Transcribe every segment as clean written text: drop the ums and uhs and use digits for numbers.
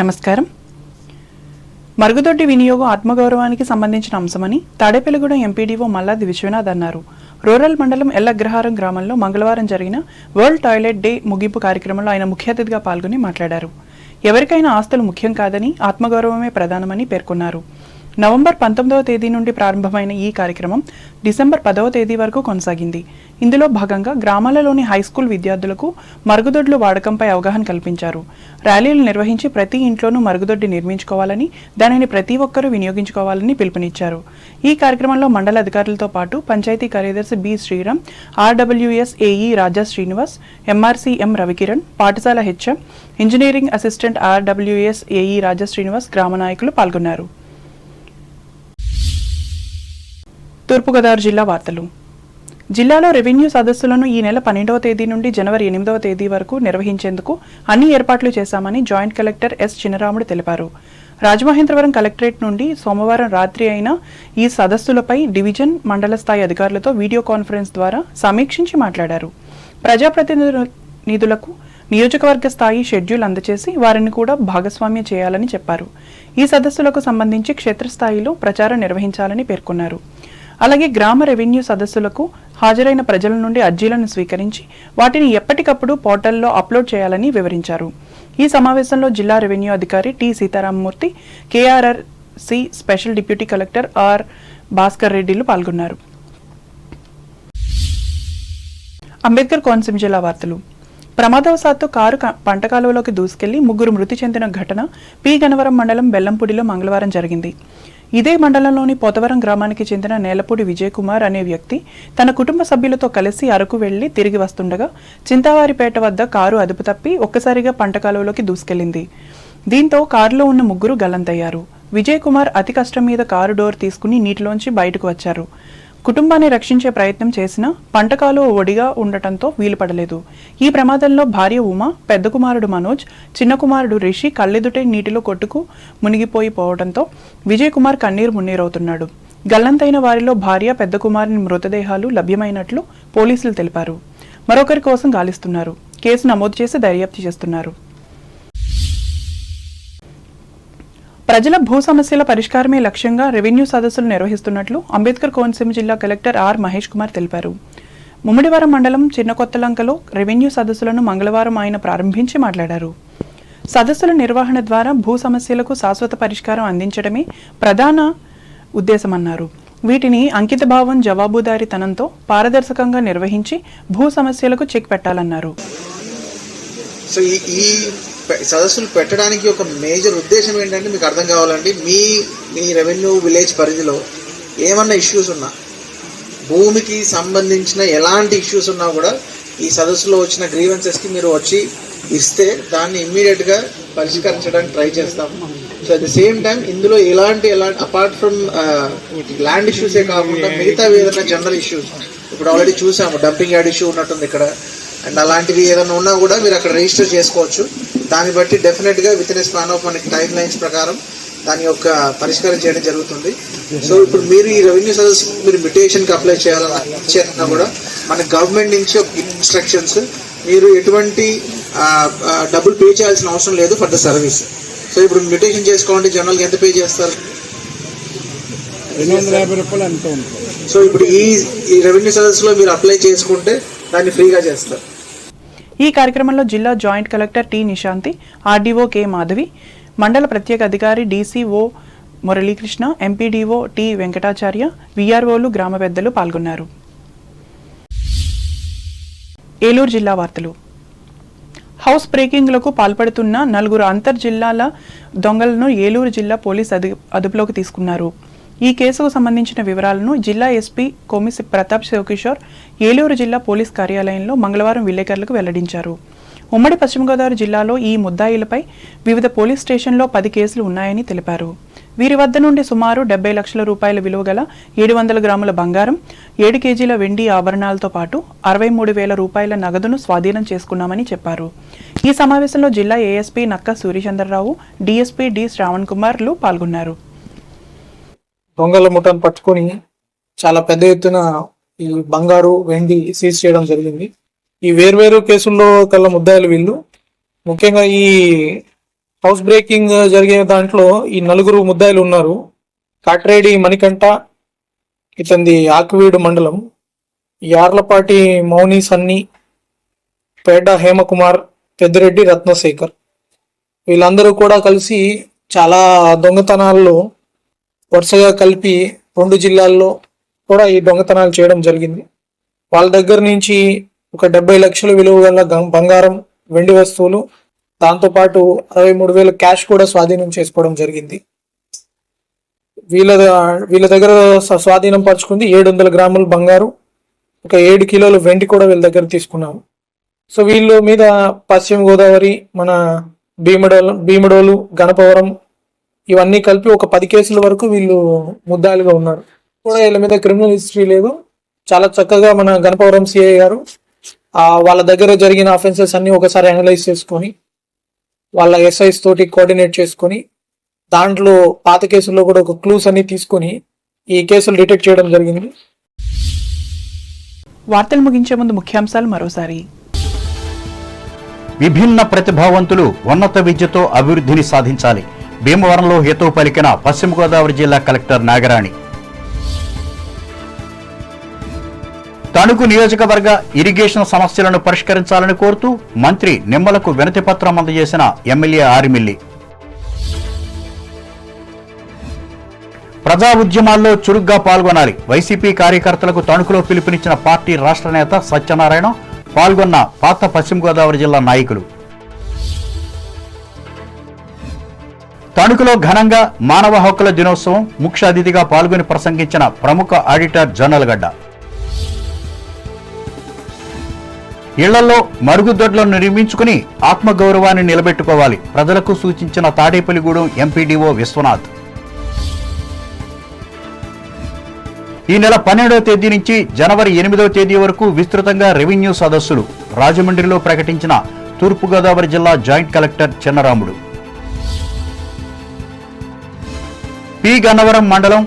నమస్కారం. మరుగుదొడ్డి వినియోగం ఆత్మగౌరవానికి సంబంధించిన అంశమని తాడేపల్లిగూడెం ఎంపీడీఓ మల్లాది విశ్వనాథ్ అన్నారు. రూరల్ మండలం ఎల్లగ్రహారం గ్రామంలో మంగళవారం జరిగిన వరల్డ్ టాయిలెట్ డే ముగింపు కార్యక్రమంలో ఆయన ముఖ్య అతిథిగా పాల్గొని మాట్లాడారు. ఎవరికైనా ఆస్తులు ముఖ్యం కాదని, ఆత్మగౌరవమే ప్రధానమని పేర్కొన్నారు. నవంబర్ 19వ తేదీ నుండి ప్రారంభమైన ఈ కార్యక్రమం డిసెంబర్ 10వ తేదీ వరకు కొనసాగింది. ఇందులో భాగంగా గ్రామాలలోని హైస్కూల్ విద్యార్థులకు మరుగుదొడ్లు వాడకంపై అవగాహన కల్పించారు. ర్యాలీలు నిర్వహించి ప్రతి ఇంట్లోనూ మరుగుదొడ్డి నిర్మించుకోవాలని, దానిని ప్రతి ఒక్కరూ వినియోగించుకోవాలని పిలుపునిచ్చారు. ఈ కార్యక్రమంలో మండల అధికారులతో పాటు పంచాయతీ కార్యదర్శి B Sriram, RWS AE Raja Srinivas, MRC M Ravikiran, పాఠశాల HM, engineering assistant RWS AE Raja Srinivas, గ్రామ నాయకులు పాల్గొన్నారు. తూర్పుగోదావరి జిల్లా వార్తలు. జిల్లాలో రెవెన్యూ సదస్సులను ఈ నెల 12వ తేదీ నుండి జనవరి 8వ తేదీ వరకు నిర్వహించేందుకు అన్ని ఏర్పాట్లు చేశామని జాయింట్ కలెక్టర్ ఎస్ చిన్నరాముడు తెలిపారు. రాజమహేంద్రవరం కలెక్టరేట్ నుండి సోమవారం రాత్రి అయిన ఈ సదస్సులపై డివిజన్, మండల స్థాయి అధికారులతో వీడియో కాన్ఫరెన్స్ ద్వారా సమీక్షించి మాట్లాడారు. ప్రజాప్రతినిధులకు నియోజకవర్గ స్థాయి షెడ్యూల్ అందజేసి వారిని కూడా భాగస్వామ్యం చేయాలని చెప్పారు. ఈ సదస్సులకు సంబంధించి క్షేత్రస్థాయిలో ప్రచారం నిర్వహించాలని పేర్కొన్నారు. అలాగే గ్రామ రెవెన్యూ సదస్సులకు హాజరైన ప్రజల నుండి అర్జీలను స్వీకరించి వాటిని ఎప్పటికప్పుడు పోర్టల్లో అప్లోడ్ చేయాలని వివరించారు. ఈ సమావేశంలో జిల్లా రెవెన్యూ అధికారి T Seetharamamurthy, KRRC special deputy collector R Bhaskar రెడ్డిలు పాల్గొన్నారు. అంబేద్కర్ కోనసీమ జిల్లా వార్తలు. ప్రమాదవశాత్తు కారు పంట కాలువలోకి దూసుకెళ్లి 3 మృతి చెందిన ఘటన పి గన్నవరం మండలం బెల్లంపూడిలో మంగళవారం జరిగింది. ఇదే మండలంలోని పోతవరం గ్రామానికి చెందిన నేలపూడి విజయ్ కుమార్ అనే వ్యక్తి తన కుటుంబ సభ్యులతో కలిసి అరకు వెళ్లి తిరిగి వస్తుండగా చింతావారిపేట వద్ద కారు అదుపు తప్పి ఒక్కసారిగా పంట కాలువలోకి దూసుకెళ్లింది. దీంతో కారులో ఉన్న 3 గల్లంతయ్యారు. విజయ్ కుమార్ అతి కష్టం మీద కారు డోర్ తీసుకుని నీటిలోంచి బయటకు వచ్చారు. కుటుంబాన్ని రక్షించే ప్రయత్నం చేసినా పంట కాలువ ఒడిగా ఉండటంతో వీలుపడలేదు. ఈ ప్రమాదంలో భార్య ఉమా, పెద్ద కుమారుడు మనోజ్, చిన్న కుమారుడు రిషి కళ్ళెదుటే నీటిలో కొట్టుకు మునిగిపోవడంతో విజయ్ కుమార్ కన్నీరు మున్నీరవుతున్నాడు. గల్లంతైన వారిలో భార్య, పెద్ద కుమారుని మృతదేహాలు లభ్యమైనట్లు పోలీసులు తెలిపారు. మరొకరి కోసం గాలిస్తున్నారు. కేసు నమోదు చేసి దర్యాప్తు చేస్తున్నారు. ప్రజల భూ సమస్యల పరిష్కారమే లక్ష్యంగా రెవెన్యూ సదస్సులు నిర్వహిస్తున్నట్లు అంబేద్కర్ కోనసీమ జిల్లా కలెక్టర్ ఆర్ మహేష్ కుమార్ తెలిపారు. ముమ్మిడివరం మండలం చిన్నకొత్తలంకలో రెవెన్యూ సదస్సులను మంగళవారం ఆయన ప్రారంభించి మాట్లాడారు. సదస్సుల నిర్వహణ ద్వారా భూ సమస్యలకు శాశ్వత పరిష్కారం అందించడమే ప్రధాన ఉద్దేశమన్నారు. వీటిని అంకితభావం, జవాబుదారీతనంతో పారదర్శకంగా నిర్వహించి భూ సమస్యలకు చెక్ పెట్టాలన్నారు. సదస్సులు పెట్టడానికి ఒక మేజర్ ఉద్దేశం ఏంటంటే, మీకు అర్థం కావాలండి, మీ రెవెన్యూ విలేజ్ పరిధిలో ఏమన్నా ఇష్యూస్ ఉన్నా, భూమికి సంబంధించిన ఎలాంటి ఇష్యూస్ ఉన్నా కూడా ఈ సదస్సులో వచ్చిన గ్రీవెన్సెస్కి మీరు వచ్చి ఇస్తే దాన్ని ఇమ్మీడియట్గా పరిష్కరించడానికి ట్రై చేస్తాము. So at the same time ఇందులో ఎలాంటి అపార్ట్ ఫ్రమ్ ల్యాండ్ ఇష్యూసే కాకుండా మిగతా ఏదైనా జనరల్ ఇష్యూస్, ఇప్పుడు ఆల్రెడీ చూసాము డంపింగ్ యార్డ్ ఇష్యూ ఉన్నట్టుంది ఇక్కడ, అండ్ అలాంటివి ఏదైనా ఉన్నా కూడా మీరు అక్కడ రిజిస్టర్ చేసుకోవచ్చు. దాన్ని బట్టి డెఫినెట్గా విత్ ఇన్ స్పాన్ ఆఫ్ మనకి టైం లైన్స్ ప్రకారం దాని యొక్క పరిష్కారం చేయడం జరుగుతుంది. సో ఇప్పుడు మీరు ఈ రెవెన్యూ సర్వీస్ మీరు మ్యుటేషన్కి అప్లై చేయాలన్నా కూడా మన గవర్నమెంట్ నుంచి ఒక ఇన్స్ట్రక్షన్స్, మీరు ఎటువంటి డబ్బులు పే చేయాల్సిన అవసరం లేదు ఫర్ ద సర్వీస్. సో ఇప్పుడు మ్యుటేషన్ చేసుకోవాలంటే జనరల్గా ఎంత పే చేస్తారు? 250 రూపాయలు అంత ఉంటుంది. సో ఇప్పుడు ఈ రెవెన్యూ సర్వీస్లో మీరు అప్లై చేసుకుంటే దాన్ని ఫ్రీగా చేస్తారు. ఈ కార్యక్రమంలో జిల్లా joint collector T Nishanthi, RDO K Madhavi, మండల ప్రత్యేక అధికారి DCO Muralikrishna, MPDO T Venkatacharya, వీఆర్ఓలు, గ్రామ పెద్దలు పాల్గొన్నారు. ఏలూరు జిల్లా వార్తలు. హౌస్ బ్రేకింగ్లకు పాల్పడుతున్న 4 అంతర్జిల్లాల దొంగలను ఏలూరు జిల్లా పోలీస్ అదుపులోకి తీసుకున్నారు. ఈ కేసుకు సంబంధించిన వివరాలను జిల్లా ఎస్పీ కొమిసి ప్రతాప్ శివకిషోర్ ఏలూరు జిల్లా పోలీస్ కార్యాలయంలో మంగళవారం విలేకరులకు వెల్లడించారు. ఉమ్మడి పశ్చిమ గోదావరి జిల్లాలో ఈ ముద్దాయిలపై వివిధ పోలీస్ స్టేషన్లో 10 కేసులు ఉన్నాయని తెలిపారు. వీరి వద్ద నుండి సుమారు 70 లక్షల రూపాయల విలువ గల 700 గ్రాముల బంగారం, 7 కేజీల వెండి ఆభరణాలతో పాటు 63,000 రూపాయల నగదును స్వాధీనం చేసుకున్నామని చెప్పారు. ఈ సమావేశంలో జిల్లా ఏఎస్పీ నక్క సూర్యచంద్రరావు, డీఎస్పీ డి శ్రావణ్ కుమార్లు పాల్గొన్నారు. దొంగల ముఠాను పట్టుకొని చాలా పెద్ద ఎత్తున ఈ బంగారు, వెండి సీజ్ చేయడం జరిగింది. ఈ వేర్వేరు కేసుల్లో కల్లా ముద్దాయిలు వీళ్ళు. ముఖ్యంగా ఈ హౌస్ బ్రేకింగ్ జరిగే దాంట్లో ఈ 4 ముద్దాయిలు ఉన్నారు. కాట్రేడి మణికంఠ, ఇతంది ఆకువీడు మండలం, యార్లపాటి మౌని సన్ని, పేడ హేమకుమార్, పెద్దిరెడ్డి రత్నశేఖర్. వీళ్ళందరూ కూడా కలిసి చాలా దొంగతనాల్లో వరుసగా కలిపి 2 జిల్లాల్లో కూడా ఈ దొంగతనాలు చేయడం జరిగింది. వాళ్ళ దగ్గర నుంచి ఒక 70 లక్షల విలువ గల బంగారం, వెండి వస్తువులు, దాంతోపాటు 63,000 క్యాష్ కూడా స్వాధీనం చేసుకోవడం జరిగింది. వీళ్ళ దగ్గర స్వాధీనం పరుచుకుంది 700 గ్రాముల బంగారు, ఒక 7 కిలోల వెండి కూడా వీళ్ళ దగ్గర తీసుకున్నాము. సో వీళ్ళ మీద పశ్చిమ గోదావరి, మన భీమడోలు, గణపవరం ఇవన్నీ కలిపి ఒక 10 కేసుల వరకు వీళ్ళు ముద్దాయిలుగా ఉన్నారు. కూడా వీళ్ళ మీద క్రిమినల్ హిస్టరీ లేదు. చాలా చక్కగా మన గణపవరం సిఐ గారు వాళ్ళ దగ్గర జరిగిన అఫెన్సెస్ అన్ని ఒకసారి అనలైజ్ చేసుకొని వాళ్ళ ఎస్ఐస్ తోటి కోఆర్డినేట్ చేసుకొని దాంట్లో పాత కేసుల్లో కూడా ఒక క్లూస్ అన్ని తీసుకొని ఈ కేసులు డిటెక్ట్ చేయడం జరిగింది. వార్తలు ముగించే ముందు ముఖ్యాంశాలు మరోసారి. విభిన్న ప్రతిభావంతులు ఉన్నత విద్యతో అభివృద్ధిని సాధించాలి. భీమవరంలో హితవు పలికిన పశ్చిమ గోదావరి జిల్లా కలెక్టర్ నాగరాణి. తణుకు నియోజకవర్గ ఇరిగేషన్ సమస్యలను పరిష్కరించాలని కోరుతూ మంత్రి నిమ్మలకు వినతి పత్రం అందజేసిన ఎమ్మెల్యే ఆరిమిల్లి. ప్రజా ఉద్యమాల్లో చురుగ్గా పాల్గొనాలి. వైసీపీ కార్యకర్తలకు తణుకులో పిలుపునిచ్చిన పార్టీ రాష్ట్ర నేత సత్యనారాయణ. పాల్గొన్న పాత పశ్చిమ గోదావరి జిల్లా నాయకులు. తణుకులో ఘనంగా మానవ హక్కుల దినోత్సవం. ముఖ్య అతిథిగా పాల్గొని ప్రసంగించిన ప్రముఖ ఆడిటర్ జొన్నలగడ్డ. ఇళ్లలో మరుగుదొడ్లను నిర్మించుకుని ఆత్మగౌరవాన్ని నిలబెట్టుకోవాలి. ప్రజలకు సూచించిన తాడేపల్లిగూడెం ఎంపీడీఓ విశ్వనాథ్. ఈ నెల 12వ తేదీ నుంచి జనవరి 8వ తేదీ వరకు విస్తృతంగా రెవెన్యూ సదస్సులు. రాజమండ్రిలో ప్రకటించిన తూర్పుగోదావరి జిల్లా joint collector Chinnaramudu. P Gannavaram మండలం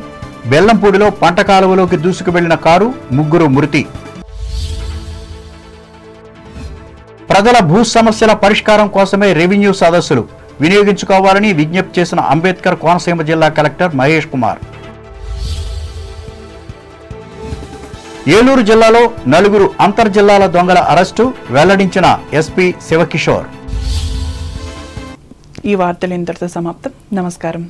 బెల్లంపూడిలో పంట కాలువలోకి దూసుకు వెళ్లిన కారు, 3 మృతి. ప్రజల భూ సమస్యల పరిష్కారం కోసమే రెవెన్యూ సదస్సులు వినియోగించుకోవాలని విజ్ఞప్తి చేసిన అంబేద్కర్ కోనసీమ జిల్లా కలెక్టర్ మహేష్ కుమార్. ఏలూరు జిల్లాలో 4 అంతర్జిల్లాల దొంగల అరెస్టు వెల్లడించిన ఎస్పీ శివకిషోర్. ఈ వార్తలు ఇంతటితో సమాప్తం. నమస్కారం.